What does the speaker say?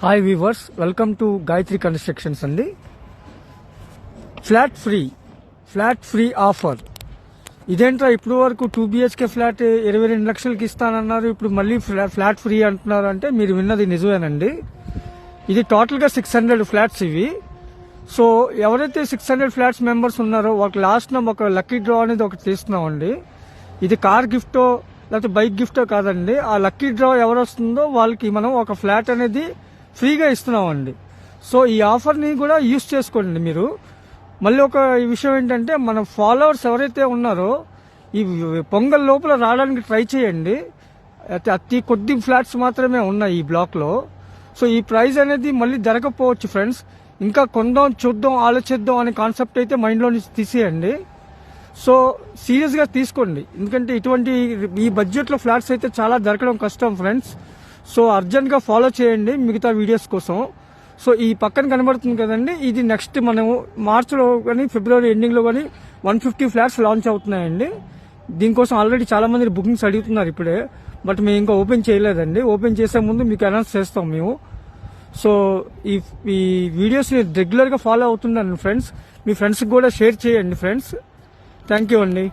Hi viewers, welcome to Gayatri constructions అండి. Flat free offer. ఇదేంట్రా ఇప్పుడు వరకు 2 BHK ఫ్లాట్ 22 లక్షలకి ఇస్తానన్నారు, ఇప్పుడు మళ్ళీ ఫ్లాట్ ఫ్రీ అంటున్నారు అంటే మీరు విన్నది నిజమేనండి. ఇది టోటల్గా 600 ఫ్లాట్స్ ఇవి. సో ఎవరైతే 600 ఫ్లాట్స్ మెంబర్స్ ఉన్నారో వాళ్ళకి లాస్ట్ ఒక లక్కీ డ్రా అనేది ఒకటి తీస్తున్నామండి. ఇది కార్ గిఫ్టో లేకపోతే బైక్ గిఫ్టో కాదండి. ఆ లక్కీ డ్రా ఎవరు వస్తుందో వాళ్ళకి మనం ఒక ఫ్లాట్ అనేది ఫ్రీగా ఇస్తున్నామండి. సో ఈ ఆఫర్ని కూడా యూస్ చేసుకోండి మీరు. మళ్ళీ ఒక విషయం ఏంటంటే, మన ఫాలోవర్స్ ఎవరైతే ఉన్నారో ఈ పొంగల్ లోపల రావడానికి ట్రై చేయండి. అతి కొద్ది ఫ్లాట్స్ మాత్రమే ఉన్నాయి ఈ బ్లాక్లో. సో ఈ ప్రైస్ అనేది మళ్ళీ దొరకపోవచ్చు ఫ్రెండ్స్. ఇంకా కొందాం, చూద్దాం, ఆలోచిద్దాం అనే కాన్సెప్ట్ అయితే మైండ్లో నుంచి తీసేయండి. సో సీరియస్గా తీసుకోండి, ఎందుకంటే ఇటువంటి ఈ బడ్జెట్లో ఫ్లాట్స్ అయితే చాలా దొరకడం కష్టం ఫ్రెండ్స్. సో అర్జెంట్గా ఫాలో చేయండి మిగతా వీడియోస్ కోసం. సో ఈ పక్కన కనబడుతుంది కదండి, ఇది నెక్స్ట్ మనము మార్చిలో కానీ ఫిబ్రవరి ఎండింగ్లో కానీ 150 ఫ్లాట్స్ లాంచ్ అవుతున్నాయండి. దీనికోసం ఆల్రెడీ చాలా మంది బుకింగ్స్ అడుగుతున్నారు ఇప్పుడే, బట్ మేము ఇంకా ఓపెన్ చేయలేదండి. ఓపెన్ చేసే ముందు మీకు అనౌన్స్ చేస్తాం మేము. సో ఈ వీడియోస్ని రెగ్యులర్గా ఫాలో అవుతుండండి ఫ్రెండ్స్. మీ ఫ్రెండ్స్కి కూడా షేర్ చేయండి ఫ్రెండ్స్. థ్యాంక్ యూ అండి.